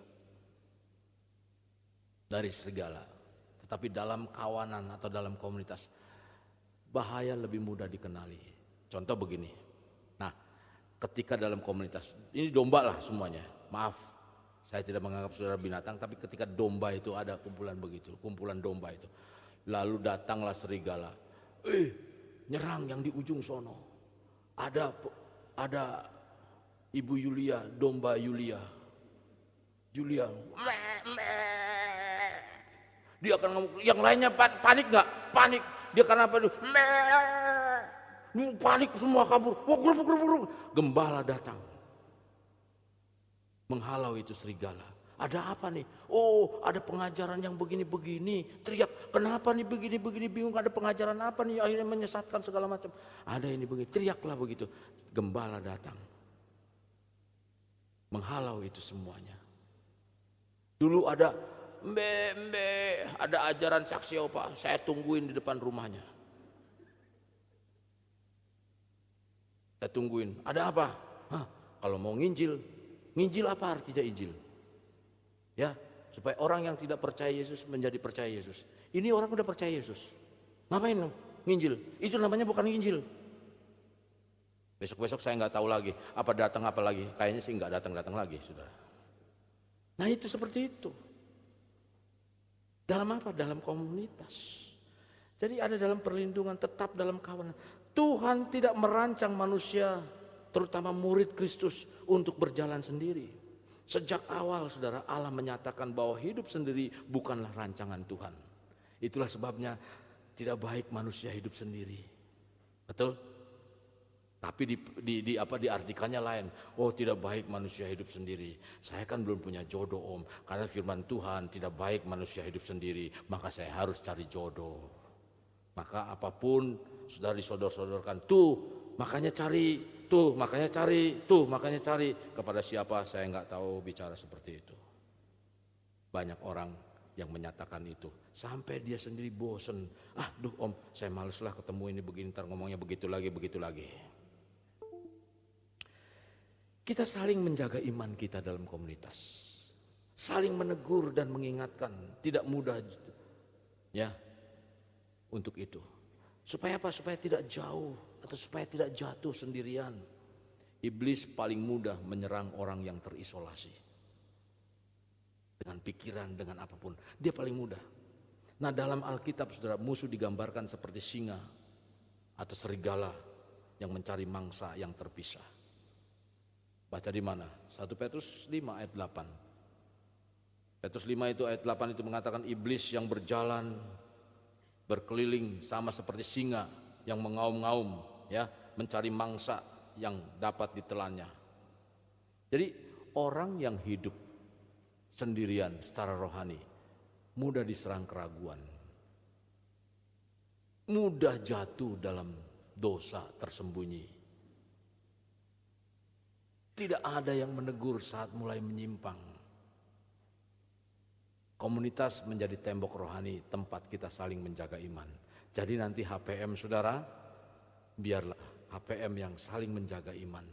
A: dari serigala. Tetapi dalam kawanan atau dalam komunitas, bahaya lebih mudah dikenali. Contoh begini, nah ketika dalam komunitas, ini domba lah semuanya, maaf saya tidak menganggap saudara binatang, tapi ketika domba itu ada kumpulan begitu, kumpulan domba itu, lalu datanglah serigala, nyerang yang di ujung sono, ada Ibu Yulia, domba Yulia. Dia akan ngomong, yang lainnya panik nggak? Panik. Dia karena apa? Panik semua kabur. Gembala datang. Menghalau itu serigala. Ada apa nih? Oh, ada pengajaran yang begini-begini. Teriak, kenapa nih begini-begini, bingung, ada pengajaran apa nih? Akhirnya menyesatkan segala macam. Ada ini begini, teriaklah begitu. Gembala datang. Menghalau itu semuanya. Dulu ada ada ajaran saksi opa, saya tungguin di depan rumahnya. Saya tungguin, ada apa? Kalau mau nginjil apa artinya injil? Ya, supaya orang yang tidak percaya Yesus menjadi percaya Yesus. Ini orang udah percaya Yesus. Ngapain nginjil? Itu namanya bukan nginjil. Besok-besok saya nggak tahu lagi, apa datang apa lagi. Kayaknya sih nggak datang-datang lagi, saudara. Nah itu seperti itu. Dalam apa? Dalam komunitas. Jadi ada dalam perlindungan, tetap dalam kawanan. Tuhan tidak merancang manusia, terutama murid Kristus, untuk berjalan sendiri. Sejak awal saudara, Allah menyatakan bahwa hidup sendiri bukanlah rancangan Tuhan. Itulah sebabnya tidak baik manusia hidup sendiri. Betul? Tapi diartikannya lain. Oh, tidak baik manusia hidup sendiri. Saya kan belum punya jodoh, Om. Karena firman Tuhan tidak baik manusia hidup sendiri, maka saya harus cari jodoh. Maka apapun sudah disodor-sodorkan, tuh makanya cari, tuh makanya cari, tuh makanya cari. Kepada siapa saya nggak tahu bicara seperti itu. Banyak orang yang menyatakan itu sampai dia sendiri bosen. Duh Om, saya males lah ketemu ini begini, ntar ngomongnya begitu lagi, begitu lagi. Kita saling menjaga iman kita dalam komunitas, saling menegur dan mengingatkan. Tidak mudah ya untuk itu. Supaya apa? Supaya tidak jauh atau supaya tidak jatuh sendirian. Iblis paling mudah menyerang orang yang terisolasi. Dengan pikiran, dengan apapun, dia paling mudah. Nah dalam Alkitab saudara, musuh digambarkan seperti singa atau serigala yang mencari mangsa yang terpisah. Baca di mana? 1 Petrus 5 ayat 8. Petrus 5 itu ayat 8 itu mengatakan iblis yang berjalan berkeliling sama seperti singa yang mengaum-ngaum ya, mencari mangsa yang dapat ditelannya. Jadi orang yang hidup sendirian secara rohani mudah diserang keraguan. Mudah jatuh dalam dosa tersembunyi. Tidak ada yang menegur saat mulai menyimpang. Komunitas menjadi tembok rohani, tempat kita saling menjaga iman. Jadi nanti HPM saudara, biarlah HPM yang saling menjaga iman.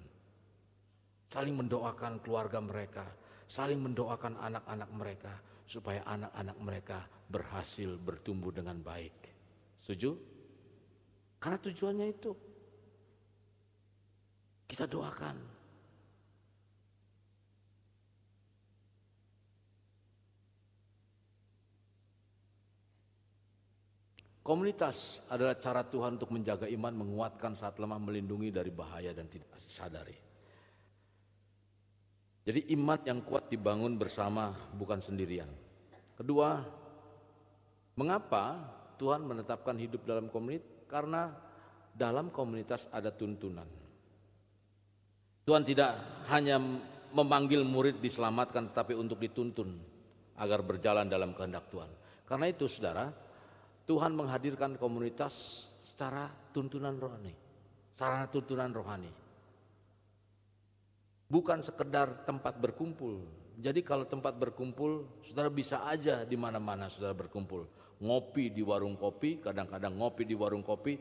A: Saling mendoakan keluarga mereka, saling mendoakan anak-anak mereka, supaya anak-anak mereka berhasil bertumbuh dengan baik. Setuju? Karena tujuannya itu. Kita doakan. Komunitas adalah cara Tuhan untuk menjaga iman, menguatkan saat lemah, melindungi dari bahaya dan tidak sadari. Jadi iman yang kuat dibangun bersama, bukan sendirian. Kedua, mengapa Tuhan menetapkan hidup dalam komunitas? Karena dalam komunitas ada tuntunan. Tuhan tidak hanya memanggil murid diselamatkan, tetapi untuk dituntun agar berjalan dalam kehendak Tuhan. Karena itu saudara, Tuhan menghadirkan komunitas secara tuntunan rohani, sarana tuntunan rohani. Bukan sekedar tempat berkumpul. Jadi kalau tempat berkumpul, saudara bisa aja di mana-mana saudara berkumpul. Ngopi di warung kopi, kadang-kadang ngopi di warung kopi.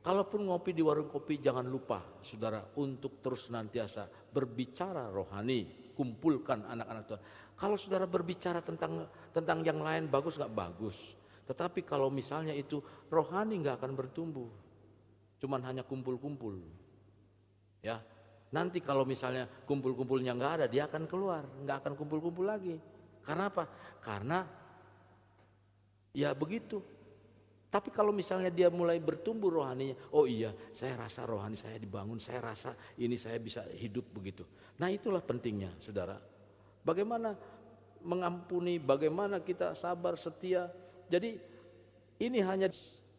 A: Kalaupun ngopi di warung kopi, jangan lupa saudara untuk terus senantiasa berbicara rohani, kumpulkan anak-anak Tuhan. Kalau saudara berbicara tentang yang lain, bagus nggak bagus. Tetapi kalau misalnya itu rohani nggak akan bertumbuh, cuman hanya kumpul-kumpul, ya. Nanti kalau misalnya kumpul-kumpulnya nggak ada, dia akan keluar, nggak akan kumpul-kumpul lagi. Karena apa? Karena ya begitu. Tapi kalau misalnya dia mulai bertumbuh rohaninya, oh iya, saya rasa rohani saya dibangun, saya rasa ini saya bisa hidup begitu. Nah itulah pentingnya, saudara. Bagaimana mengampuni, bagaimana kita sabar, setia. Jadi ini hanya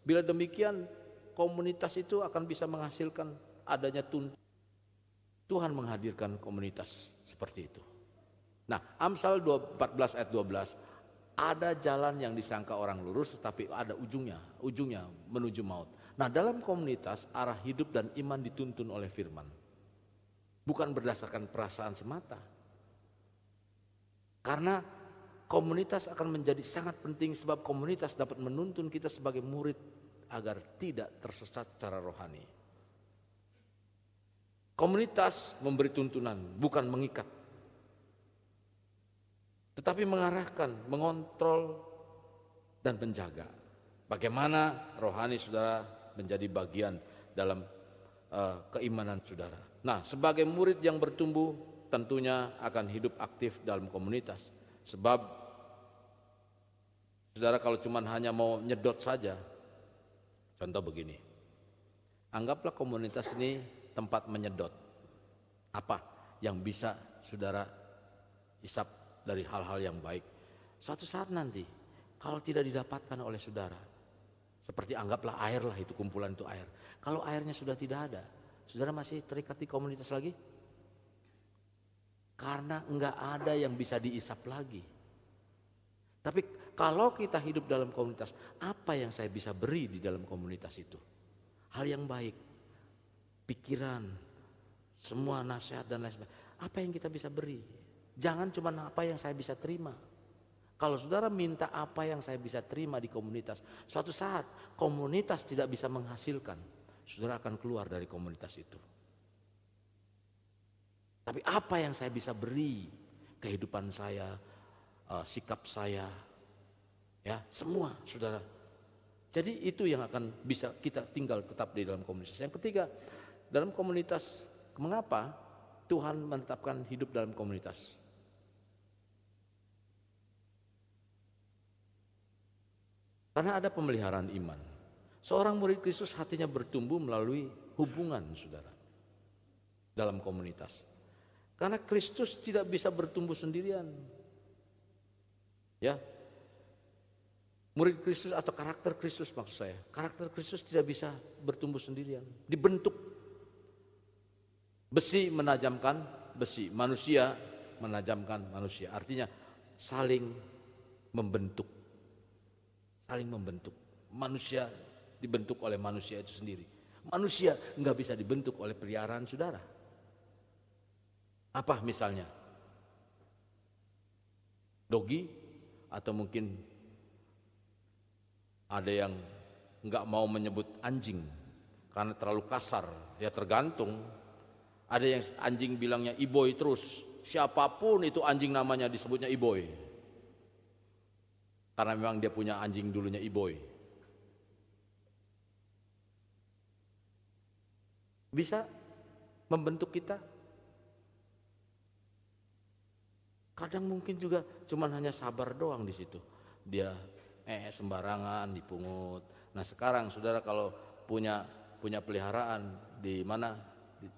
A: bila demikian komunitas itu akan bisa menghasilkan adanya Tuhan menghadirkan komunitas seperti itu. Nah, Amsal 14 ayat 12, ada jalan yang disangka orang lurus tapi ada ujungnya menuju maut. Nah, dalam komunitas arah hidup dan iman dituntun oleh firman. Bukan berdasarkan perasaan semata. Karena komunitas akan menjadi sangat penting sebab komunitas dapat menuntun kita sebagai murid agar tidak tersesat secara rohani. Komunitas memberi tuntunan, bukan mengikat. Tetapi mengarahkan, mengontrol, dan menjaga. Bagaimana rohani saudara menjadi bagian dalam keimanan saudara. Nah, sebagai murid yang bertumbuh tentunya akan hidup aktif dalam komunitas. Sebab saudara kalau cuma hanya mau nyedot saja, contoh begini, anggaplah komunitas ini tempat menyedot apa yang bisa saudara isap dari hal-hal yang baik. Suatu saat nanti kalau tidak didapatkan oleh saudara, seperti anggaplah air lah, itu kumpulan itu air. Kalau airnya sudah tidak ada, saudara masih terikat di komunitas lagi? Karena enggak ada yang bisa diisap lagi. Tapi kalau kita hidup dalam komunitas, apa yang saya bisa beri di dalam komunitas itu? Hal yang baik, pikiran, semua nasihat dan lain sebagainya. Apa yang kita bisa beri? Jangan cuma apa yang saya bisa terima. Kalau saudara minta apa yang saya bisa terima di komunitas, suatu saat komunitas tidak bisa menghasilkan, saudara akan keluar dari komunitas itu. Tapi apa yang saya bisa beri, kehidupan saya, sikap saya, ya semua saudara. Jadi itu yang akan bisa kita tinggal tetap di dalam komunitas. Yang ketiga, dalam komunitas, mengapa Tuhan menetapkan hidup dalam komunitas? Karena ada pemeliharaan iman. Seorang murid Kristus hatinya bertumbuh melalui hubungan saudara dalam komunitas. Karena Kristus tidak bisa bertumbuh sendirian. Ya, murid Kristus atau karakter Kristus maksud saya. Karakter Kristus tidak bisa bertumbuh sendirian. Dibentuk. Besi menajamkan besi, manusia menajamkan manusia. Artinya saling membentuk. Saling membentuk. Manusia dibentuk oleh manusia itu sendiri. Manusia nggak bisa dibentuk oleh peliharaan saudara. Apa misalnya? Dogi, atau mungkin ada yang nggak mau menyebut anjing karena terlalu kasar. Ya tergantung. Ada yang anjing bilangnya iboy terus. Siapapun itu anjing namanya disebutnya iboy. Karena memang dia punya anjing dulunya iboy. Bisa membentuk kita. Kadang mungkin juga cuman hanya sabar doang di situ. Dia sembarangan dipungut. Nah sekarang saudara kalau punya peliharaan di mana,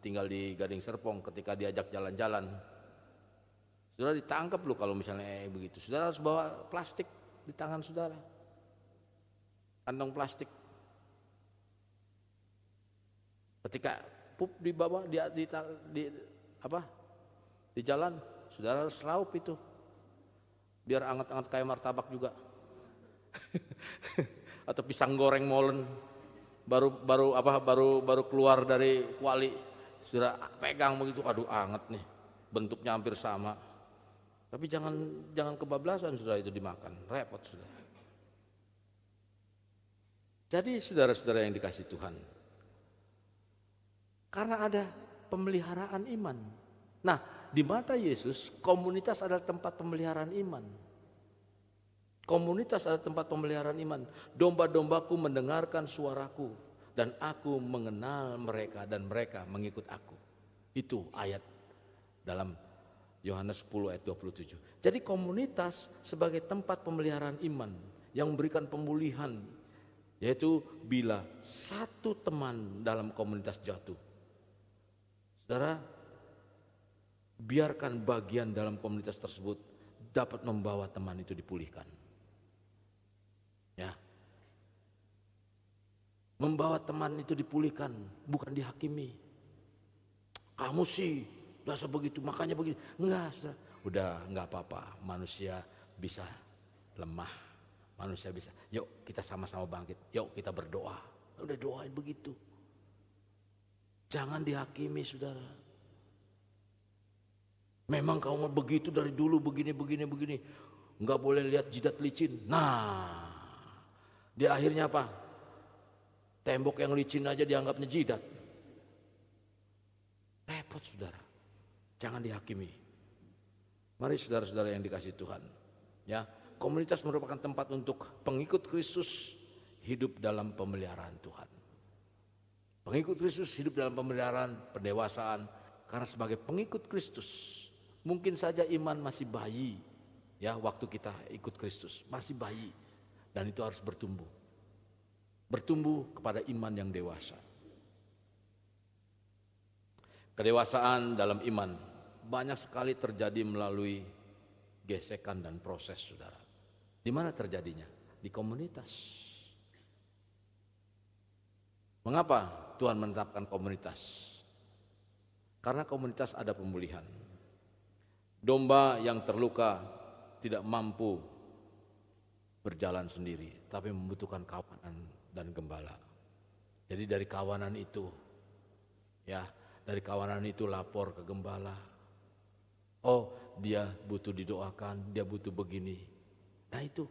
A: tinggal di Gading Serpong, ketika diajak jalan-jalan, saudara ditangkap loh kalau misalnya begitu. Saudara harus bawa plastik di tangan saudara, kantong plastik. Ketika pup dibawa di jalan, saudara harus raup itu, biar anget-anget kayak martabak juga. Atau pisang goreng molen baru keluar dari kuali, saudara pegang begitu, aduh anget nih, bentuknya hampir sama. Tapi jangan kebablasan saudara itu dimakan, repot saudara. Jadi saudara-saudara yang dikasih Tuhan, karena ada pemeliharaan iman. Nah, di mata Yesus, komunitas adalah tempat pemeliharaan iman. Komunitas adalah tempat pemeliharaan iman. Domba-dombaku mendengarkan suaraku, dan aku mengenal mereka, dan mereka mengikut aku. Itu ayat dalam Yohanes 10 ayat 27. Jadi komunitas sebagai tempat pemeliharaan iman yang memberikan pemulihan, yaitu bila satu teman dalam komunitas jatuh, saudara, biarkan bagian dalam komunitas tersebut dapat membawa teman itu dipulihkan. Ya. Membawa teman itu dipulihkan, bukan dihakimi. Kamu sih dasar begitu, makanya begitu. Enggak, saudara. Udah enggak apa-apa, manusia bisa lemah. Manusia bisa. Yuk kita sama-sama bangkit. Yuk kita berdoa. Udah doain begitu. Jangan dihakimi saudara. Memang kamu begitu dari dulu begini. Enggak boleh lihat jidat licin. Nah, di akhirnya apa? Tembok yang licin aja dianggapnya jidat. Repot saudara. Jangan dihakimi. Mari saudara-saudara yang dikasih Tuhan. Ya, komunitas merupakan tempat untuk pengikut Kristus hidup dalam pemeliharaan Tuhan. Pengikut Kristus hidup dalam pemeliharaan, pendewasaan. Karena sebagai pengikut Kristus, mungkin saja iman masih bayi. Ya, waktu kita ikut Kristus, masih bayi. Dan itu harus bertumbuh. Bertumbuh kepada iman yang dewasa. Kedewasaan dalam iman banyak sekali terjadi melalui gesekan dan proses, saudara. Di mana terjadinya? Di komunitas. Mengapa Tuhan menetapkan komunitas? Karena komunitas ada pemulihan. Domba yang terluka tidak mampu berjalan sendiri, tapi membutuhkan kawanan dan gembala. Jadi dari kawanan itu, ya, dari kawanan itu lapor ke gembala. Oh, dia butuh didoakan, dia butuh begini. Nah itu.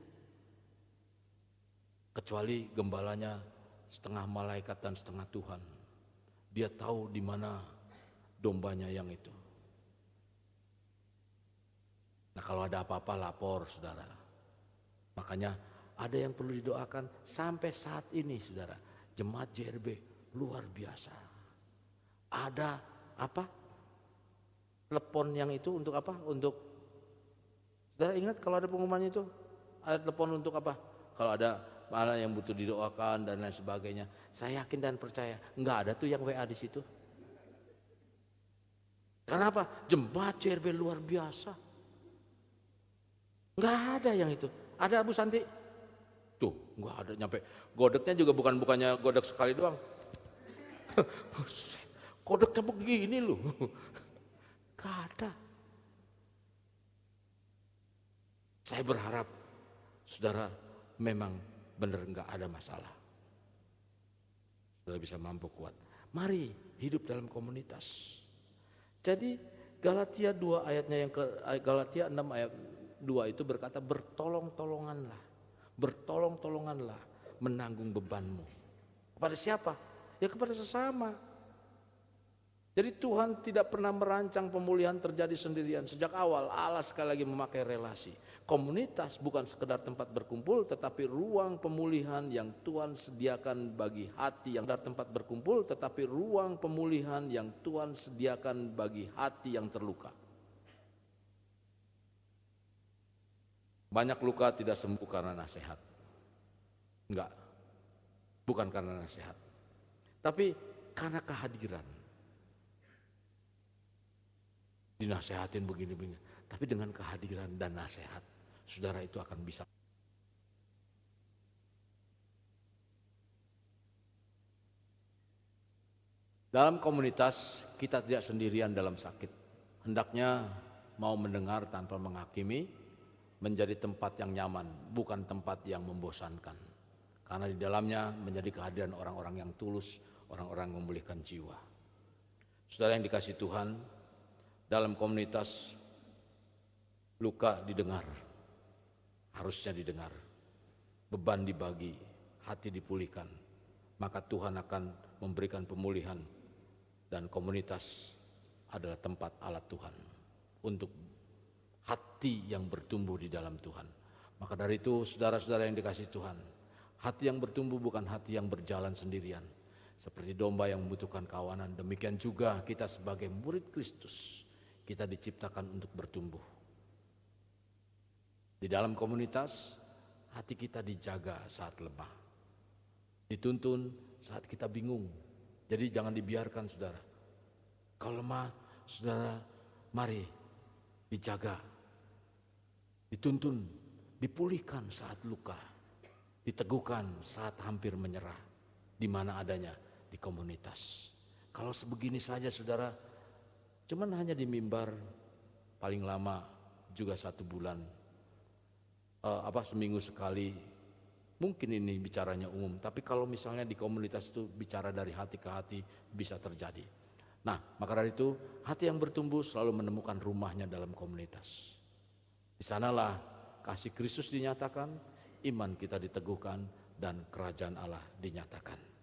A: Kecuali gembalanya setengah malaikat dan setengah Tuhan. Dia tahu di mana dombanya yang itu. Nah kalau ada apa-apa lapor, saudara. Makanya ada yang perlu didoakan sampai saat ini, saudara. Jemaat JRB luar biasa. Ada apa? Telepon yang itu untuk apa? Untuk, saudara ingat kalau ada pengumuman itu? Ada telepon untuk apa? Kalau ada mana yang butuh didoakan dan lain sebagainya. Saya yakin dan percaya, enggak ada tuh yang WA di situ. Kenapa? Jemaat JRB luar biasa. Enggak ada yang itu. Ada Bu Santi? Tuh, enggak ada nyampe. Godeknya juga bukannya godek sekali doang. Godeknya begini loh. Enggak ada. Saya berharap saudara memang benar enggak ada masalah. Saudara bisa mampu kuat. Mari hidup dalam komunitas. Jadi Galatia 2 ayatnya yang ke Galatia 6 ayat 2 itu berkata bertolong-tolonganlah. Bertolong-tolonganlah menanggung bebanmu. Kepada siapa? Ya kepada sesama. Jadi Tuhan tidak pernah merancang pemulihan terjadi sendirian. Sejak awal Allah sekali lagi memakai relasi. Komunitas bukan sekedar tempat berkumpul, tetapi ruang pemulihan yang Tuhan sediakan bagi hati yang sekedar tempat berkumpul, tetapi ruang pemulihan yang Tuhan sediakan bagi hati yang terluka. Banyak luka tidak sembuh karena nasihat. Enggak. Bukan karena nasihat. Tapi karena kehadiran. Dinasehatin begini-begini. Tapi dengan kehadiran dan nasihat, saudara itu akan bisa. Dalam komunitas, kita tidak sendirian dalam sakit. Hendaknya mau mendengar tanpa menghakimi, menjadi tempat yang nyaman, bukan tempat yang membosankan. Karena di dalamnya menjadi kehadiran orang-orang yang tulus, orang-orang yang memulihkan jiwa. Saudara yang dikasihi Tuhan, dalam komunitas luka didengar, harusnya didengar, beban dibagi, hati dipulihkan, maka Tuhan akan memberikan pemulihan dan komunitas adalah tempat alat Tuhan untuk hati yang bertumbuh di dalam Tuhan. Maka dari itu saudara-saudara yang dikasihi Tuhan, hati yang bertumbuh bukan hati yang berjalan sendirian. Seperti domba yang membutuhkan kawanan, demikian juga kita sebagai murid Kristus, kita diciptakan untuk bertumbuh. Di dalam komunitas, hati kita dijaga saat lemah. Dituntun saat kita bingung. Jadi jangan dibiarkan saudara. Kalau lemah, saudara mari dijaga. Dituntun, dipulihkan saat luka. Diteguhkan saat hampir menyerah. Di mana adanya? Di komunitas. Kalau sebegini saja saudara, cuman hanya di mimbar, paling lama juga 1 bulan, seminggu sekali. Mungkin ini bicaranya umum, tapi kalau misalnya di komunitas itu bicara dari hati ke hati bisa terjadi. Nah, maka dari itu hati yang bertumbuh selalu menemukan rumahnya dalam komunitas. Di sanalah kasih Kristus dinyatakan, iman kita diteguhkan, dan kerajaan Allah dinyatakan.